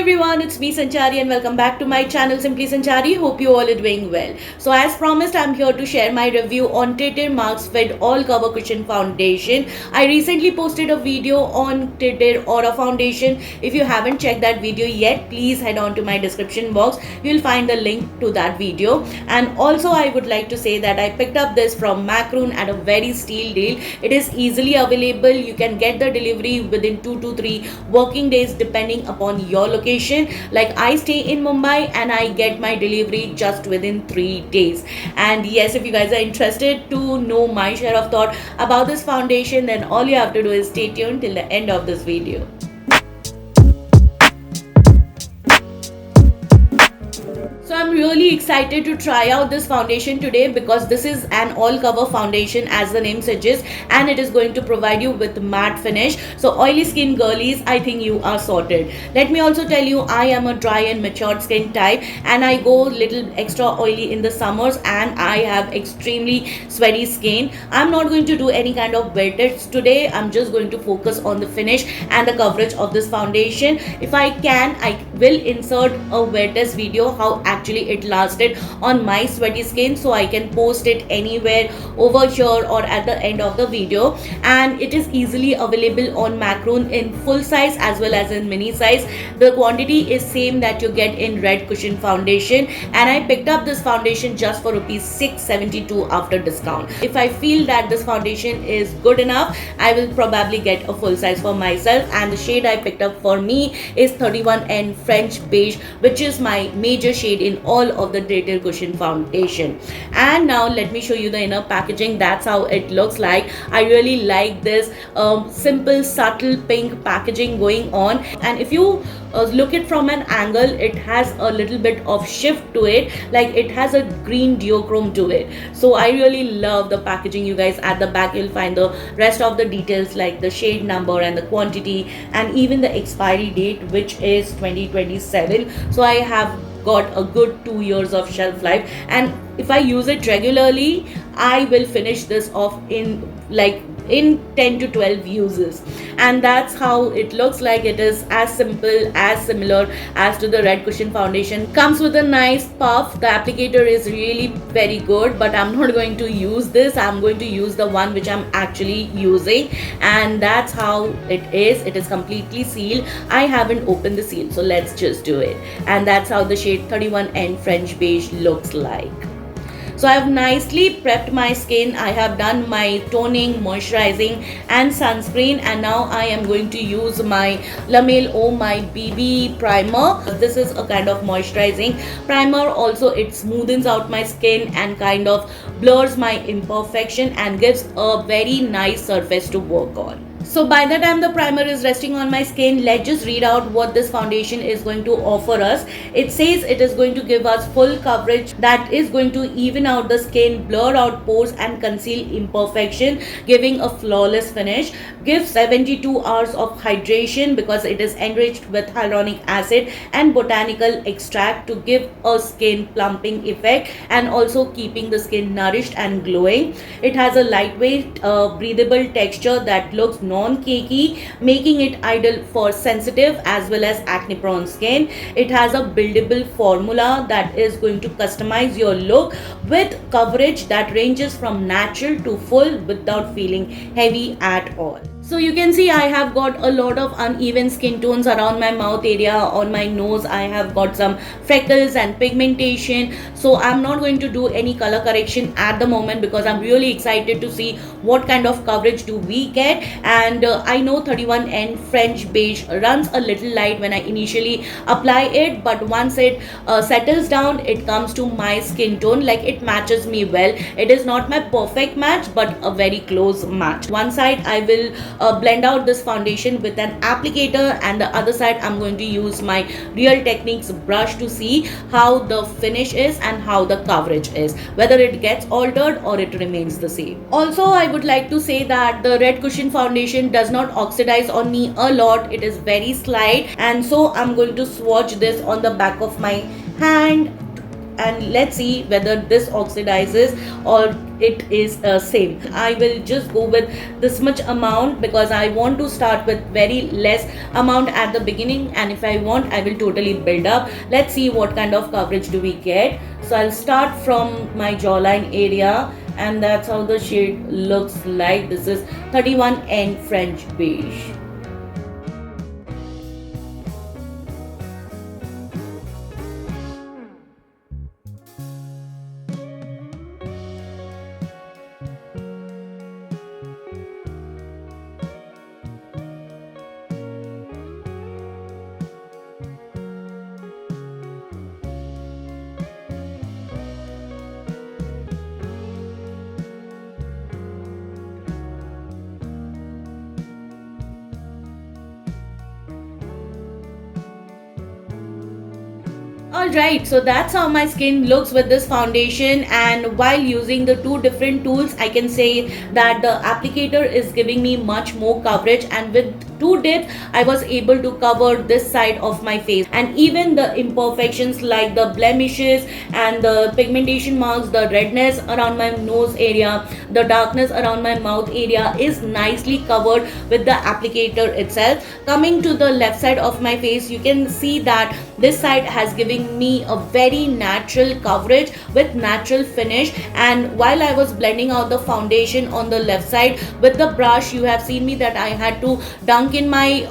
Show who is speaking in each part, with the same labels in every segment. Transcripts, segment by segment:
Speaker 1: everyone, it's me Sanchari and welcome back to my channel Simply Sanchari. Hope you all are doing well. So as promised, I'm here to share my review on Titter Marks Fit All Cover Cushion Foundation. I recently posted a video on Titter Aura Foundation. If you haven't checked that video yet, please head on to my description box. You'll find the link to that video. And also I would like to say that I picked up this from Macroon at a very steal deal. It is easily available. You can get the delivery within 2 to 3 working days depending upon your location. Like I stay in Mumbai and I get my delivery just within 3 days. And yes, if you guys are interested to know my share of thought about this foundation, then all you have to do is stay tuned till the end of this video. So I'm really excited to try out this foundation today because this is an all cover foundation as the name suggests, and it is going to provide you with matte finish. So oily skin girlies, I think you are sorted. Let me also tell you, I am a dry and matured skin type and I go little extra oily in the summers and I have extremely sweaty skin. I'm not going to do any kind of wear tests today. I'm just going to focus on the finish and the coverage of this foundation. If I can, I will insert a wear test video how actually it lasted on my sweaty skin, so I can post it anywhere over here or at the end of the video. And it is easily available on Macroon in full size as well as in mini size. The quantity is same that you get in red cushion foundation, and I picked up this foundation just for rupees 672 after discount. If I feel that this foundation is good enough, I will probably get a full size for myself, and the shade I picked up for me is 31N French Beige, which is my major shade in all of the Titter cushion foundation. And now let me show you the inner packaging. That's how it looks like. I really like this simple subtle pink packaging going on, and if you look it from an angle, it has a little bit of shift to it, like it has a green duochrome to it. So I really love the packaging, you guys. At the back you'll find the rest of the details like the shade number and the quantity and even the expiry date, which is 2027. So I have got a good 2 years of shelf life, and if I use it regularly, I will finish this off in 10 to 12 uses. And that's how it looks like. It is as simple, as similar as to the red cushion foundation. Comes with a nice puff. The applicator is really very good, but I'm not going to use this. I'm going to use the one which I'm actually using, and that's how it is. It is completely sealed. I haven't opened the seal, so let's just do it. And that's how the shade 31N French Beige looks like. So I have nicely prepped my skin. I have done my toning, moisturizing and sunscreen, and now I am going to use my La Mer Oh My BB primer. This is a kind of moisturizing primer. Also it smoothens out my skin and kind of blurs my imperfection and gives a very nice surface to work on. So by the time the primer is resting on my skin, let's just read out what this foundation is going to offer us. It says it is going to give us full coverage that is going to even out the skin, blur out pores and conceal imperfection, giving a flawless finish. Gives 72 hours of hydration because it is enriched with hyaluronic acid and botanical extract to give a skin plumping effect and also keeping the skin nourished and glowing. It has a lightweight, breathable texture that looks non-cakey, making it ideal for sensitive as well as acne prone skin. It has a buildable formula that is going to customize your look with coverage that ranges from natural to full without feeling heavy at all. So you can see I have got a lot of uneven skin tones around my mouth area, on my nose I have got some freckles and pigmentation. So I'm not going to do any color correction at the moment because I'm really excited to see what kind of coverage do we get. And I know 31N French Beige runs a little light when I initially apply it, but once it settles down, it comes to my skin tone, like it matches me well. It is not my perfect match but a very close match. One side I will blend out this foundation with an applicator, and the other side I'm going to use my Real Techniques brush to see how the finish is and how the coverage is, whether it gets altered or it remains the same. Also I would like to say that the red cushion foundation does not oxidize on me a lot. It is very slight, and so I'm going to swatch this on the back of my hand and let's see whether this oxidizes or it is same. I will just go with this much amount because I want to start with very less amount at the beginning, and if I want I will totally build up. Let's see what kind of coverage do we get. So I'll start from my jawline area, and that's how the shade looks like. This is 31N French beige. Alright, so that's how my skin looks with this foundation, and while using the two different tools I can say that the applicator is giving me much more coverage, and with two dips I was able to cover this side of my face, and even the imperfections like the blemishes and the pigmentation marks, the redness around my nose area, the darkness around my mouth area is nicely covered with the applicator itself. Coming to the left side of my face, you can see that this side has given me a very natural coverage with natural finish, and while I was blending out the foundation on the left side with the brush, you have seen me that I had to dunk in my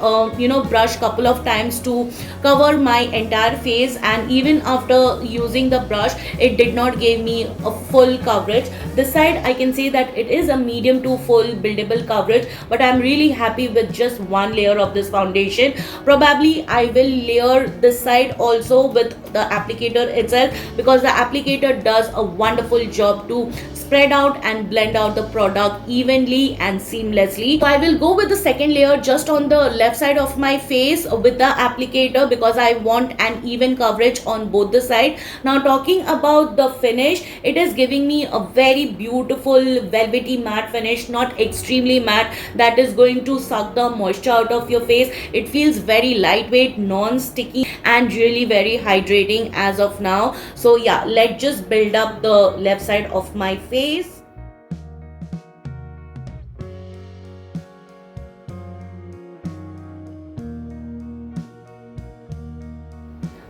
Speaker 1: brush couple of times to cover my entire face, and even after using the brush it did not give me a full coverage. This side I can say that it is a medium to full buildable coverage, but I'm really happy with just one layer of this foundation. Probably I will layer this side also with the applicator itself, because the applicator does a wonderful job to spread out and blend out the product evenly and seamlessly. So I will go with the second layer just on the left side of my face with the applicator because I want an even coverage on both the sides. Now talking about the finish, it is giving me a very beautiful velvety matte finish, not extremely matte that is going to suck the moisture out of your face. It feels very lightweight, non-sticky and really very hydrating as of now. So yeah, let's just build up the left side of my face.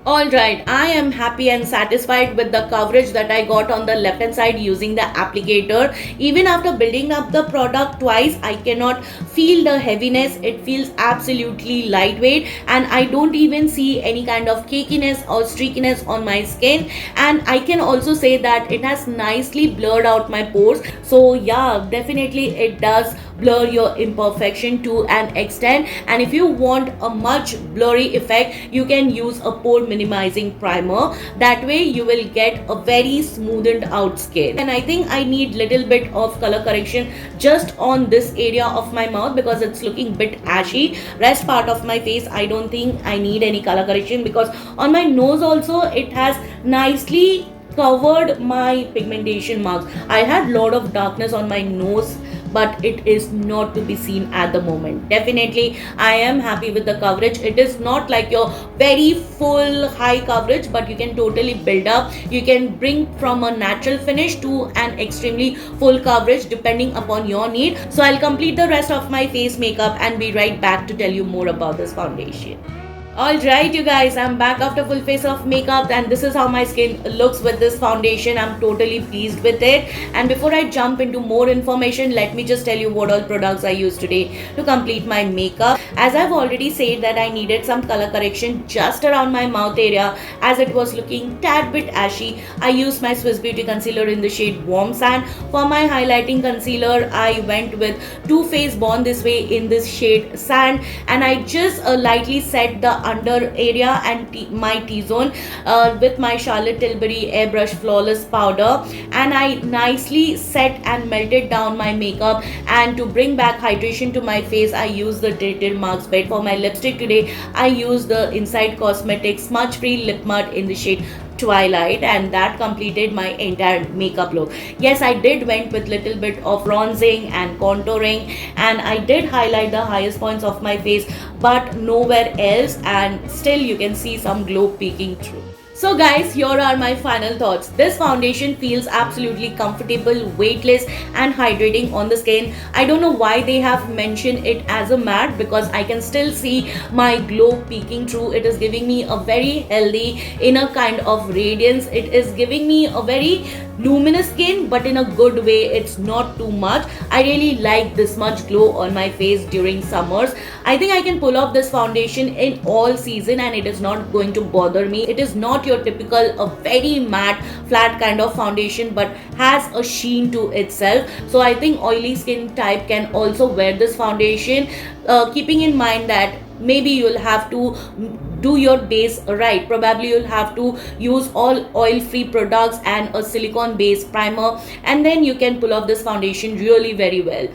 Speaker 1: Alright, I am happy and satisfied with the coverage that I got on the left hand side using the applicator. Even after building up the product twice, I cannot feel the heaviness. It feels absolutely lightweight, and I don't even see any kind of cakiness or streakiness on my skin, and I can also say that it has nicely blurred out my pores. So yeah, definitely it does blur your imperfection to an extent, and if you want a much blurry effect you can use a pore minimizing primer. That way you will get a very smoothened out skin. And I think I need little bit of color correction just on this area of my mouth because it's looking bit ashy. Rest part of my face I don't think I need any color correction, because on my nose also it has nicely covered my pigmentation marks. I had lot of darkness on my nose, but it is not to be seen at the moment. Definitely I am happy with the coverage. It is not like your very full high coverage, but you can totally build up. You can bring from a natural finish to an extremely full coverage depending upon your need. So I'll complete the rest of my face makeup and be right back to tell you more about this foundation. Alright you guys, I'm back after full face of makeup, and this is how my skin looks with this foundation. I'm totally pleased with it. And before I jump into more information, let me just tell you what all products I used today to complete my makeup. As I've already said that I needed some color correction just around my mouth area as it was looking tad bit ashy. I used my Swiss Beauty concealer in the shade Warm Sand. For my highlighting concealer I went with Too Faced Born This Way in this shade Sand, and I just lightly set the under area and my T-zone with my Charlotte Tilbury Airbrush Flawless Powder, and I nicely set and melted down my makeup. And to bring back hydration to my face, I use the Tinted Marks Bed. For my lipstick today, I use the Inside Cosmetics Smudge Free Lip Matte in the shade Twilight, and that completed my entire makeup look. Yes, I did went with little bit of bronzing and contouring, and I did highlight the highest points of my face but nowhere else, and still you can see some glow peeking through. So guys, here are my final thoughts. This foundation feels absolutely comfortable, weightless and hydrating on the skin. I don't know why they have mentioned it as a matte, because I can still see my glow peeking through. It is giving me a very healthy inner kind of radiance. It is giving me a very luminous skin, but in a good way. It's not too much. I really like this much glow on my face during summers. I think I can pull off this foundation in all season and it is not going to bother me. It is not your typical a very matte flat kind of foundation, but has a sheen to itself. So I think oily skin type can also wear this foundation, keeping in mind that maybe you'll have to do your base right. Probably you'll have to use all oil free products and a silicone based primer, and then you can pull off this foundation really very well.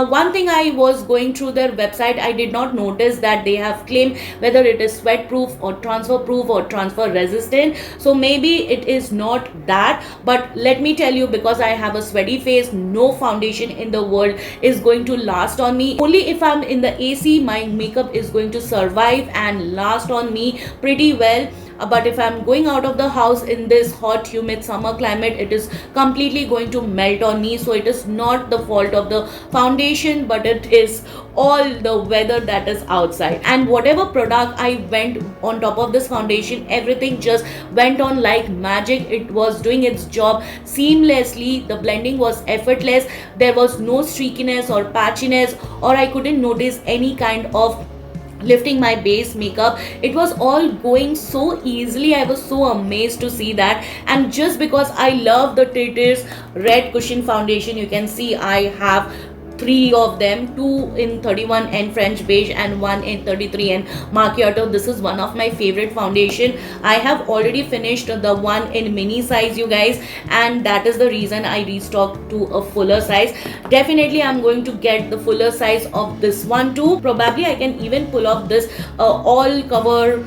Speaker 1: One thing, I was going through their website, I did not notice that they have claimed whether it is sweat proof or transfer resistant. So maybe it is not that, but let me tell you, because I have a sweaty face, no foundation in the world is going to last on me. Only if I'm in the AC, my makeup is going to survive and last on me pretty well. But if I'm going out of the house in this hot humid summer climate, it is completely going to melt on me. So it is not the fault of the foundation, but it is all the weather that is outside. And whatever product I went on top of this foundation, everything just went on like magic. It was doing its job seamlessly. The blending was effortless. There was no streakiness or patchiness, or I couldn't notice any kind of lifting my base makeup. It was all going so easily. I was so amazed to see that. And just because I love the Tite's red cushion foundation, you can see I have three of them, two in 31 and French beige and one in 33 and macchiato. This is one of my favorite foundation. I have already finished the one in mini size, you guys, and that is the reason I restocked to a fuller size. Definitely I'm going to get the fuller size of this one too. Probably I can even pull off this all cover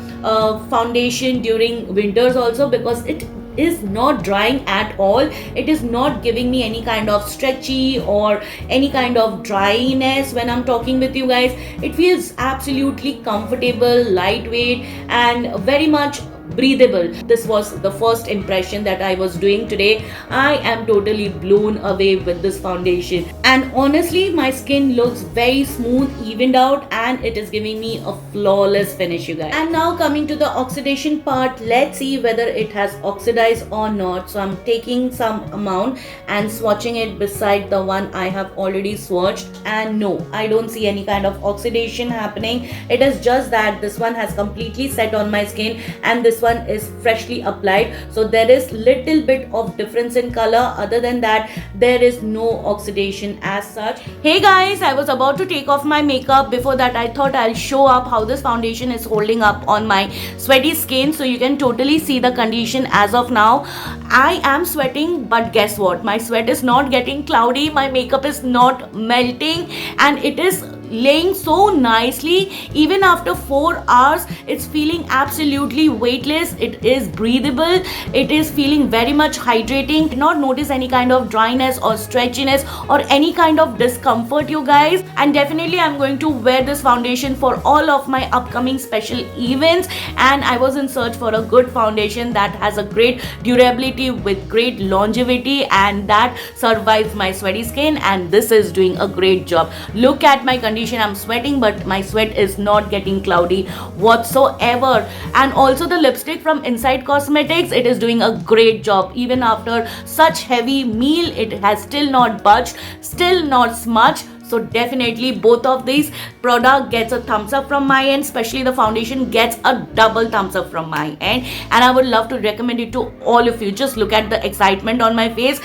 Speaker 1: foundation during winters also, because it is not drying at all. It is not giving me any kind of stretchy or any kind of dryness when I'm talking with you guys. It feels absolutely comfortable, lightweight and very much breathable. This was the first impression that I was doing today. I am totally blown away with this foundation, and honestly my skin looks very smooth, evened out, and it is giving me a flawless finish, you guys. And now coming to the oxidation part, let's see whether it has oxidized or not. So I'm taking some amount and swatching it beside the one I have already swatched, and no, I don't see any kind of oxidation happening. It is just that this one has completely set on my skin and this one is freshly applied, so there is little bit of difference in color. Other than that, there is no oxidation as such. Hey guys, I was about to take off my makeup. Before that, I thought I'll show up how this foundation is holding up on my sweaty skin, so you can totally see the condition as of now. I am sweating, but guess what, my sweat is not getting cloudy, my makeup is not melting, and it is laying so nicely. Even after 4 hours, it's feeling absolutely weightless. It is breathable. It is feeling very much hydrating. Did not notice any kind of dryness or stretchiness or any kind of discomfort, you guys. And definitely I'm going to wear this foundation for all of my upcoming special events, and I was in search for a good foundation that has a great durability with great longevity and that survives my sweaty skin, and this is doing a great job. Look at my condition. I'm sweating, but my sweat is not getting cloudy whatsoever. And also the lipstick from Inside Cosmetics, it is doing a great job. Even after such heavy meal, it has still not budged, still not smudged. So definitely both of these product gets a thumbs up from my end. Especially the foundation gets a double thumbs up from my end, and I would love to recommend it to all of you. Just look at the excitement on my face.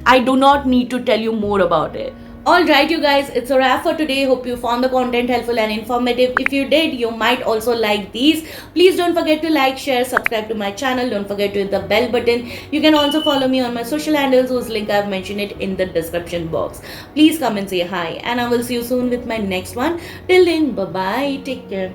Speaker 1: I do not need to tell you more about it. Alright you guys, it's a wrap for today. Hope you found the content helpful and informative. If you did, you might also like these. Please don't forget to like, share, subscribe to my channel. Don't forget to hit the bell button. You can also follow me on my social handles, whose link I've mentioned it in the description box. Please come and say hi, and I will see you soon with my next one. Till then, bye bye, take care.